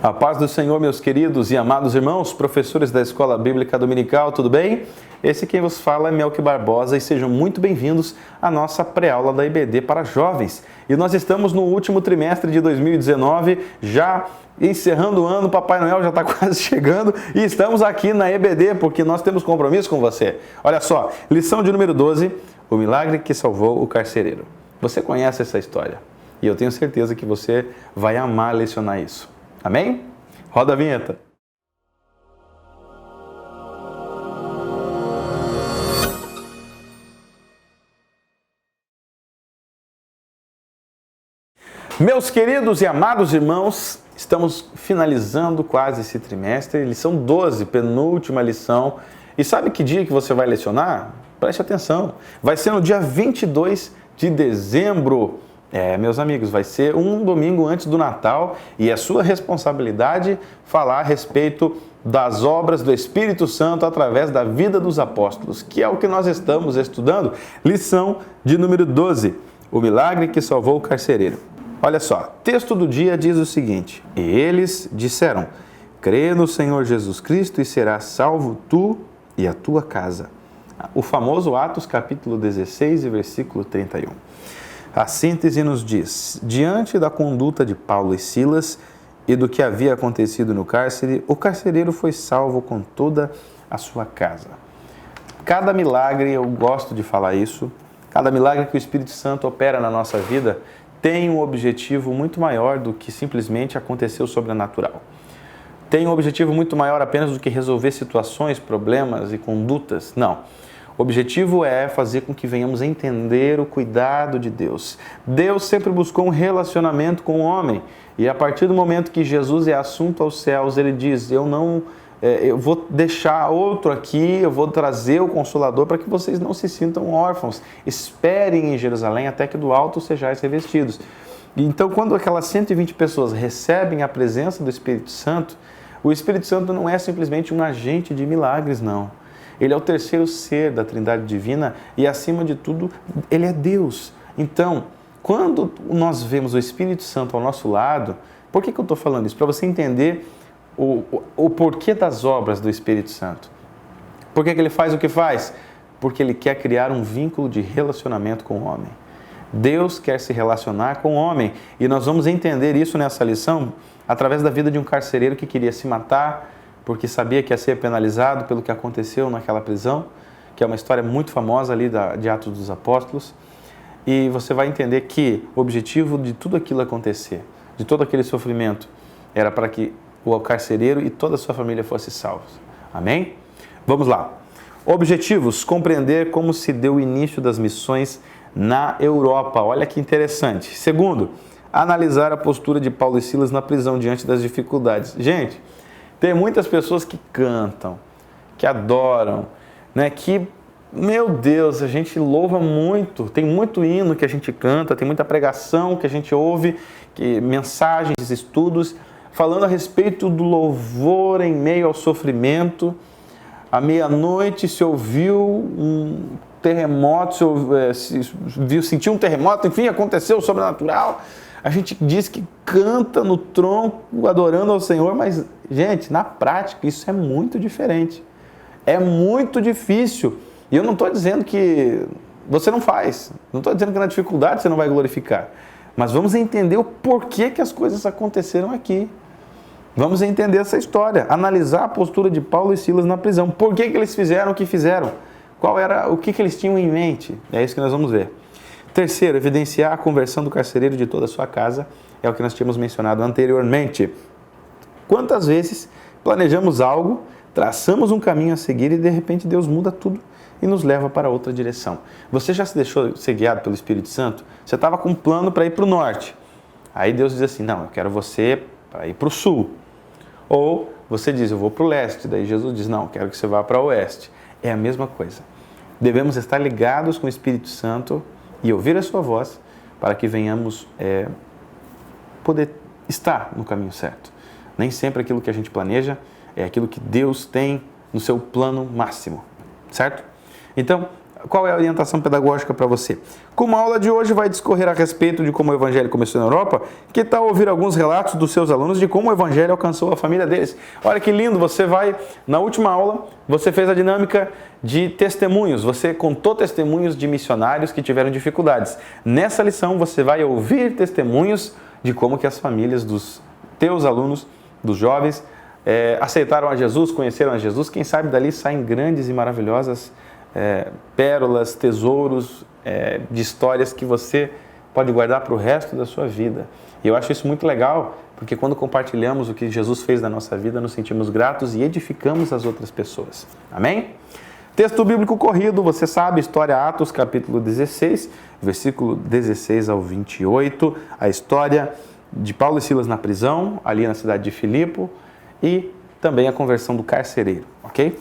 A paz do Senhor, meus queridos e amados irmãos, professores da Escola Bíblica Dominical, tudo bem? Esse quem vos fala é Melqui Barbosa e sejam muito bem-vindos à nossa pré-aula da EBD para jovens. E nós estamos no último trimestre de 2019, já encerrando o ano, Papai Noel já está quase chegando e estamos aqui na EBD porque nós temos compromisso com você. Olha só, lição de número 12, o milagre que salvou o carcereiro. Você conhece essa história e eu tenho certeza que você vai amar lecionar isso. Amém? Roda a vinheta. Meus queridos e amados irmãos, estamos finalizando quase esse trimestre, lição 12, penúltima lição. E sabe que dia que você vai lecionar? Preste atenção, vai ser no dia 22 de dezembro. Meus amigos, vai ser um domingo antes do Natal e é sua responsabilidade falar a respeito das obras do Espírito Santo através da vida dos apóstolos, que é o que nós estamos estudando. Lição de número 12, o milagre que salvou o carcereiro. Olha só, texto do dia diz o seguinte: e eles disseram, crê no Senhor Jesus Cristo e serás salvo tu e a tua casa. O famoso Atos capítulo 16 e versículo 31. A síntese nos diz, diante da conduta de Paulo e Silas e do que havia acontecido no cárcere, o carcereiro foi salvo com toda a sua casa. Cada milagre, eu gosto de falar isso, cada milagre que o Espírito Santo opera na nossa vida tem um objetivo muito maior do que simplesmente aconteceu sobrenatural. Tem um objetivo muito maior apenas do que resolver situações, problemas e condutas. Não. O objetivo é fazer com que venhamos entender o cuidado de Deus. Deus sempre buscou um relacionamento com o homem. E a partir do momento que Jesus é assunto aos céus, ele diz, eu vou deixar outro aqui, eu vou trazer o Consolador para que vocês não se sintam órfãos. Esperem em Jerusalém até que do alto sejais revestidos. Então, quando aquelas 120 pessoas recebem a presença do Espírito Santo, o Espírito Santo não é simplesmente um agente de milagres, não. Ele é o terceiro ser da Trindade Divina e, acima de tudo, ele é Deus. Então, quando nós vemos o Espírito Santo ao nosso lado, por que eu estou falando isso? Para você entender o porquê das obras do Espírito Santo. Por que ele faz o que faz? Porque ele quer criar um vínculo de relacionamento com o homem. Deus quer se relacionar com o homem e nós vamos entender isso nessa lição através da vida de um carcereiro que queria se matar porque sabia que ia ser penalizado pelo que aconteceu naquela prisão, que é uma história muito famosa ali de Atos dos Apóstolos. E você vai entender que o objetivo de tudo aquilo acontecer, de todo aquele sofrimento, era para que o carcereiro e toda a sua família fossem salvos. Amém? Vamos lá. Objetivos: compreender como se deu o início das missões na Europa. Olha que interessante. Segundo, analisar a postura de Paulo e Silas na prisão diante das dificuldades. Gente, tem muitas pessoas que cantam, que adoram, né? Que, meu Deus, a gente louva muito, tem muito hino que a gente canta, tem muita pregação que a gente ouve, mensagens, estudos, falando a respeito do louvor em meio ao sofrimento. À meia-noite se ouviu um terremoto, sentiu um terremoto, enfim, aconteceu o sobrenatural. A gente diz que canta no tronco, adorando ao Senhor, mas, gente, na prática isso é muito diferente. É muito difícil. E eu não estou dizendo que você não faz. Não estou dizendo que na dificuldade você não vai glorificar. Mas vamos entender o porquê que as coisas aconteceram aqui. Vamos entender essa história, analisar a postura de Paulo e Silas na prisão. Por que eles fizeram o que fizeram? O que eles tinham em mente? É isso que nós vamos ver. Terceiro, evidenciar a conversão do carcereiro de toda a sua casa. É o que nós tínhamos mencionado anteriormente. Quantas vezes planejamos algo, traçamos um caminho a seguir e de repente Deus muda tudo e nos leva para outra direção. Você já se deixou ser guiado pelo Espírito Santo? Você estava com um plano para ir para o norte. Aí Deus diz assim, não, eu quero você para ir para o sul. Ou você diz, eu vou para o leste. Daí Jesus diz, não, eu quero que você vá para o oeste. É a mesma coisa. Devemos estar ligados com o Espírito Santo e ouvir a sua voz para que venhamos poder estar no caminho certo. Nem sempre aquilo que a gente planeja é aquilo que Deus tem no seu plano máximo, certo? Então, qual é a orientação pedagógica para você? Como a aula de hoje vai discorrer a respeito de como o Evangelho começou na Europa, que tal ouvir alguns relatos dos seus alunos de como o Evangelho alcançou a família deles? Olha que lindo, na última aula, você fez a dinâmica de testemunhos, você contou testemunhos de missionários que tiveram dificuldades. Nessa lição, você vai ouvir testemunhos de como que as famílias dos teus alunos, dos jovens, aceitaram a Jesus, conheceram a Jesus. Quem sabe dali saem grandes e maravilhosas pérolas, tesouros de histórias que você pode guardar para o resto da sua vida. E eu acho isso muito legal, porque quando compartilhamos o que Jesus fez na nossa vida, nos sentimos gratos e edificamos as outras pessoas. Amém? Texto bíblico corrido, você sabe, história Atos, capítulo 16, versículo 16 ao 28, a história de Paulo e Silas na prisão, ali na cidade de Filipe, e também a conversão do carcereiro, ok?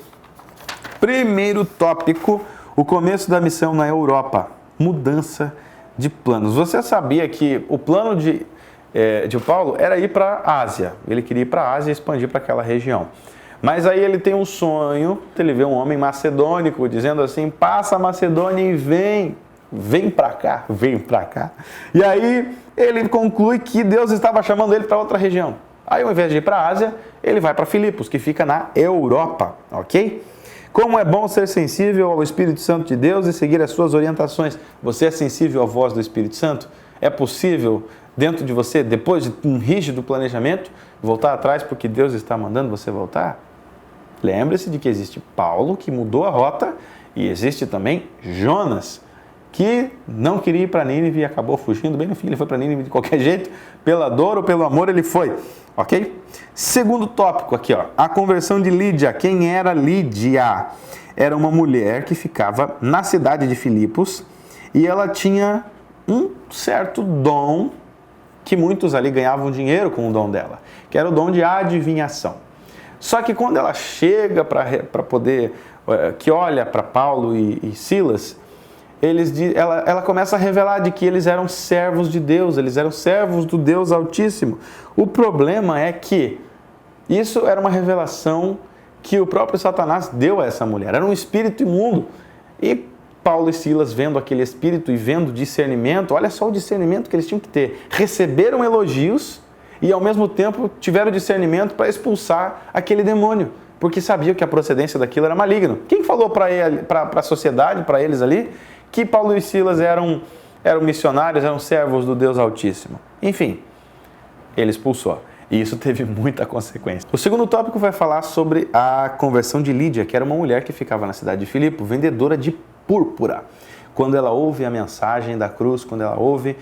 Primeiro tópico, o começo da missão na Europa, mudança de planos. Você sabia que o plano de Paulo era ir para a Ásia, ele queria ir para a Ásia e expandir para aquela região. Mas aí ele tem um sonho, ele vê um homem macedônico dizendo assim, passa a Macedônia e vem para cá, vem para cá. E aí ele conclui que Deus estava chamando ele para outra região. Aí ao invés de ir para a Ásia, ele vai para Filipos, que fica na Europa, ok? Como é bom ser sensível ao Espírito Santo de Deus e seguir as suas orientações. Você é sensível à voz do Espírito Santo? É possível dentro de você, depois de um rígido planejamento, voltar atrás porque Deus está mandando você voltar? Lembre-se de que existe Paulo, que mudou a rota, e existe também Jonas, que não queria ir para Nínive e acabou fugindo. Bem no fim, ele foi para Nínive de qualquer jeito, pela dor ou pelo amor ele foi, ok? Segundo tópico aqui, ó, a conversão de Lídia. Quem era Lídia? Era uma mulher que ficava na cidade de Filipos e ela tinha um certo dom que muitos ali ganhavam dinheiro com o dom dela, que era o dom de adivinhação. Só que quando ela chega para poder, que olha para Paulo e Silas, ela começa a revelar de que eles eram servos de Deus, eles eram servos do Deus Altíssimo. O problema é que isso era uma revelação que o próprio Satanás deu a essa mulher, era um espírito imundo. E Paulo e Silas, vendo aquele espírito e vendo discernimento, olha só o discernimento que eles tinham que ter, receberam elogios e ao mesmo tempo tiveram discernimento para expulsar aquele demônio, porque sabiam que a procedência daquilo era maligno. Quem falou para a sociedade, para eles ali, que Paulo e Silas eram missionários, eram servos do Deus Altíssimo? Enfim, ele expulsou. E isso teve muita consequência. O segundo tópico vai falar sobre a conversão de Lídia, que era uma mulher que ficava na cidade de Filipe, vendedora de púrpura. Quando ela ouve a mensagem da cruz, quando ela ouve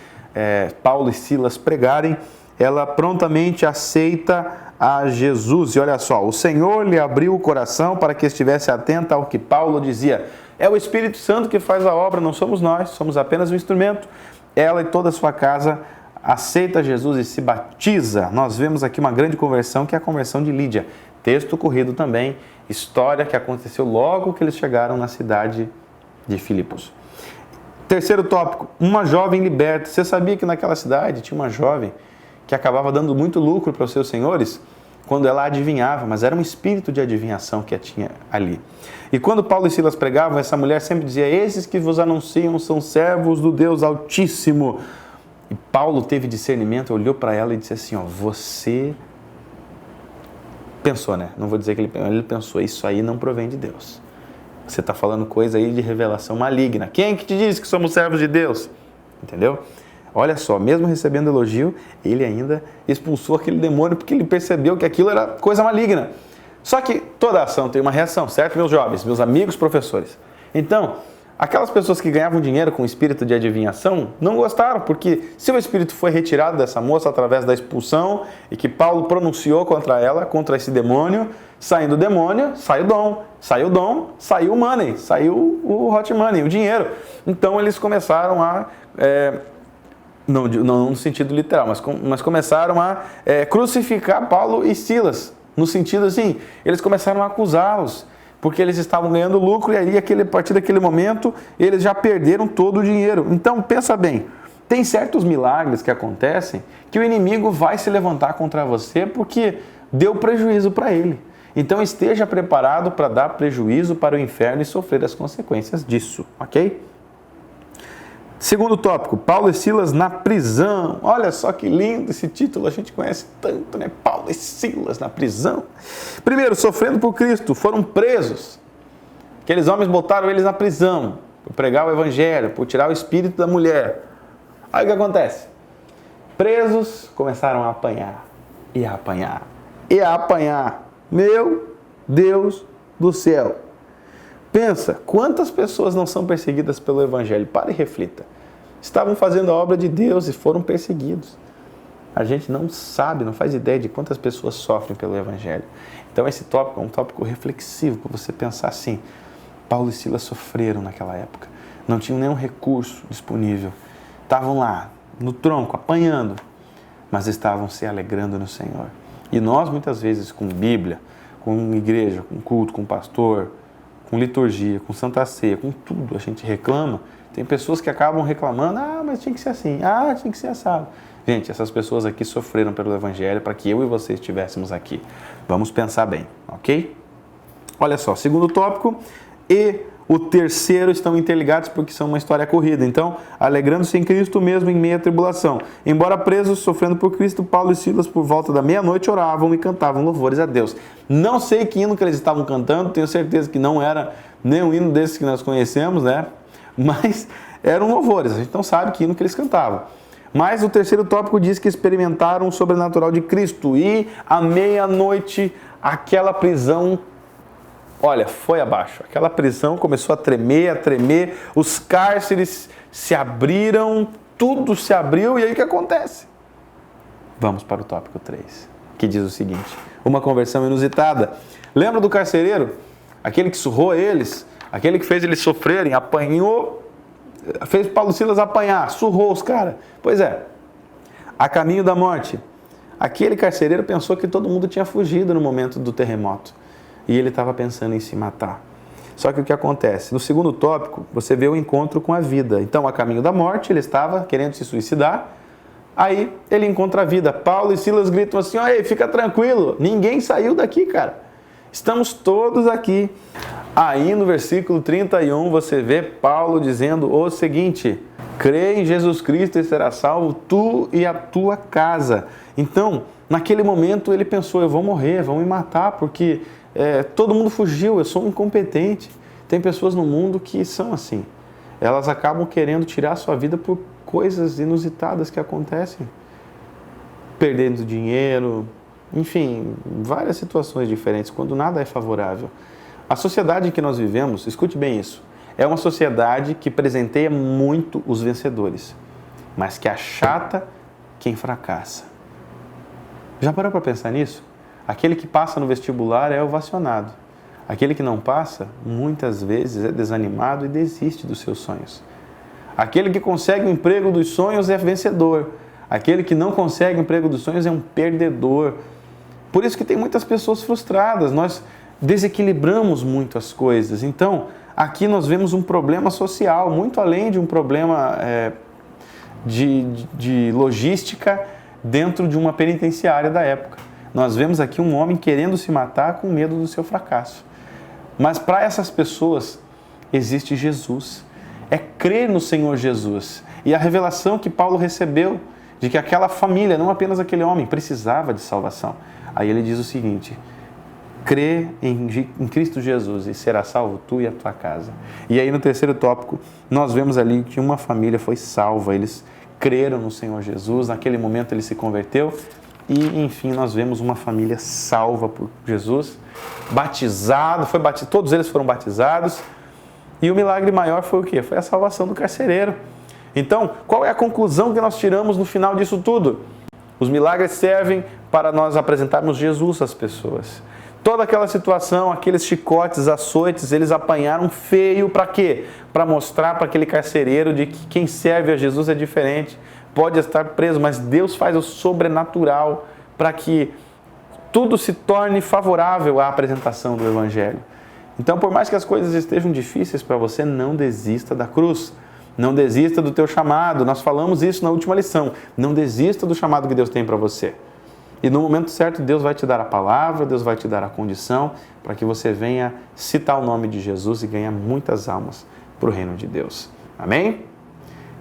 Paulo e Silas pregarem, ela prontamente aceita a Jesus. E olha só, o Senhor lhe abriu o coração para que estivesse atenta ao que Paulo dizia. É o Espírito Santo que faz a obra, não somos nós, somos apenas um instrumento. Ela e toda a sua casa aceita Jesus e se batiza. Nós vemos aqui uma grande conversão, que é a conversão de Lídia. Texto corrido também, história que aconteceu logo que eles chegaram na cidade de Filipos. Terceiro tópico, uma jovem liberta. Você sabia que naquela cidade tinha uma jovem que acabava dando muito lucro para os seus senhores quando ela adivinhava, mas era um espírito de adivinhação que a tinha ali. E quando Paulo e Silas pregavam, essa mulher sempre dizia, esses que vos anunciam são servos do Deus Altíssimo. E Paulo teve discernimento, olhou para ela e disse assim, ó, você pensou, né? Não vou dizer que ele pensou, isso aí não provém de Deus. Você está falando coisa aí de revelação maligna. Quem que te diz que somos servos de Deus? Entendeu? Olha só, mesmo recebendo elogio, ele ainda expulsou aquele demônio porque ele percebeu que aquilo era coisa maligna. Só que toda ação tem uma reação, certo, meus jovens, meus amigos professores? Então, aquelas pessoas que ganhavam dinheiro com o espírito de adivinhação não gostaram, porque se o espírito foi retirado dessa moça através da expulsão e que Paulo pronunciou contra ela, contra esse demônio, saindo o demônio, sai o dom, saiu o money, saiu o hot money, o dinheiro. Então eles começaram a, não no sentido literal, mas começaram a crucificar Paulo e Silas, no sentido assim, eles começaram a acusá-los, porque eles estavam ganhando lucro e aí a partir daquele momento eles já perderam todo o dinheiro. Então pensa bem, tem certos milagres que acontecem que o inimigo vai se levantar contra você porque deu prejuízo para ele. Então esteja preparado para dar prejuízo para o inferno e sofrer as consequências disso, ok? Segundo tópico, Paulo e Silas na prisão. Olha só que lindo esse título, a gente conhece tanto, né? Paulo e Silas na prisão. Primeiro, sofrendo por Cristo, foram presos. Aqueles homens botaram eles na prisão, por pregar o evangelho, por tirar o espírito da mulher. Aí o que acontece? Presos começaram a apanhar, e a apanhar, e a apanhar. Meu Deus do céu! Pensa, quantas pessoas não são perseguidas pelo evangelho? Para e reflita. Estavam fazendo a obra de Deus e foram perseguidos. A gente não sabe, não faz ideia de quantas pessoas sofrem pelo evangelho. Então esse tópico é um tópico reflexivo para você pensar assim. Paulo e Silas sofreram naquela época. Não tinham nenhum recurso disponível. Estavam lá, no tronco, apanhando, mas estavam se alegrando no Senhor. E nós, muitas vezes, com Bíblia, com igreja, com culto, com pastor, com liturgia, com Santa Ceia, com tudo, a gente reclama. Tem pessoas que acabam reclamando, mas tinha que ser assim, tinha que ser assado. Gente, essas pessoas aqui sofreram pelo Evangelho para que eu e você estivéssemos aqui. Vamos pensar bem, ok? Olha só, segundo tópico, e o terceiro estão interligados porque são uma história corrida. Então, alegrando-se em Cristo mesmo em meia tribulação. Embora presos, sofrendo por Cristo, Paulo e Silas por volta da meia-noite oravam e cantavam louvores a Deus. Não sei que hino que eles estavam cantando, tenho certeza que não era nem um hino desses que nós conhecemos, né? Mas eram louvores, a gente não sabe que hino que eles cantavam. Mas o terceiro tópico diz que experimentaram o sobrenatural de Cristo e à meia-noite aquela prisão, olha, foi abaixo. Aquela prisão começou a tremer, os cárceres se abriram, tudo se abriu e aí o que acontece? Vamos para o tópico 3, que diz o seguinte, uma conversão inusitada. Lembra do carcereiro? Aquele que surrou eles, aquele que fez eles sofrerem, apanhou, fez Paulo e Silas apanhar, surrou os caras. Pois é, a caminho da morte, aquele carcereiro pensou que todo mundo tinha fugido no momento do terremoto. E ele estava pensando em se matar. Só que o que acontece? No segundo tópico, você vê o encontro com a vida. Então, a caminho da morte, ele estava querendo se suicidar. Aí, ele encontra a vida. Paulo e Silas gritam assim, ei, fica tranquilo, ninguém saiu daqui, cara. Estamos todos aqui. Aí, no versículo 31, você vê Paulo dizendo o seguinte, crê em Jesus Cristo e será salvo tu e a tua casa. Então, naquele momento, ele pensou, eu vou morrer, vão me matar, porque todo mundo fugiu, eu sou um incompetente. Tem pessoas no mundo que são assim. Elas acabam querendo tirar a sua vida por coisas inusitadas que acontecem. Perdendo dinheiro, enfim, várias situações diferentes, quando nada é favorável. A sociedade em que nós vivemos, escute bem isso, é uma sociedade que presenteia muito os vencedores, mas que achata quem fracassa. Já parou para pensar nisso? Aquele que passa no vestibular é ovacionado. Aquele que não passa, muitas vezes é desanimado e desiste dos seus sonhos. Aquele que consegue o emprego dos sonhos é vencedor. Aquele que não consegue o emprego dos sonhos é um perdedor. Por isso que tem muitas pessoas frustradas. Nós desequilibramos muito as coisas. Então, aqui nós vemos um problema social, muito além de um problema de logística dentro de uma penitenciária da época. Nós vemos aqui um homem querendo se matar com medo do seu fracasso. Mas para essas pessoas existe Jesus. É crer no Senhor Jesus. E a revelação que Paulo recebeu de que aquela família, não apenas aquele homem, precisava de salvação. Aí ele diz o seguinte, crê em Cristo Jesus e será salvo tu e a tua casa. E aí no terceiro tópico, nós vemos ali que uma família foi salva. Eles creram no Senhor Jesus, naquele momento ele se converteu. E, enfim, nós vemos uma família salva por Jesus, batizado, todos eles foram batizados. E o milagre maior foi o quê? Foi a salvação do carcereiro. Então, qual é a conclusão que nós tiramos no final disso tudo? Os milagres servem para nós apresentarmos Jesus às pessoas. Toda aquela situação, aqueles chicotes, açoites, eles apanharam feio para quê? Para mostrar para aquele carcereiro de que quem serve a Jesus é diferente. Pode estar preso, mas Deus faz o sobrenatural para que tudo se torne favorável à apresentação do Evangelho. Então, por mais que as coisas estejam difíceis para você, não desista da cruz. Não desista do teu chamado. Nós falamos isso na última lição. Não desista do chamado que Deus tem para você. E no momento certo, Deus vai te dar a palavra, Deus vai te dar a condição para que você venha citar o nome de Jesus e ganhar muitas almas para o reino de Deus. Amém?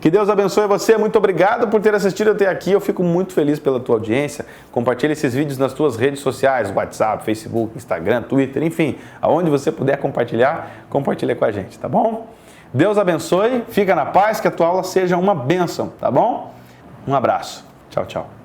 Que Deus abençoe você. Muito obrigado por ter assistido até aqui. Eu fico muito feliz pela tua audiência. Compartilhe esses vídeos nas tuas redes sociais, WhatsApp, Facebook, Instagram, Twitter, enfim, aonde você puder compartilhar, compartilha com a gente, tá bom? Deus abençoe, fica na paz, que a tua aula seja uma bênção, tá bom? Um abraço. Tchau, tchau.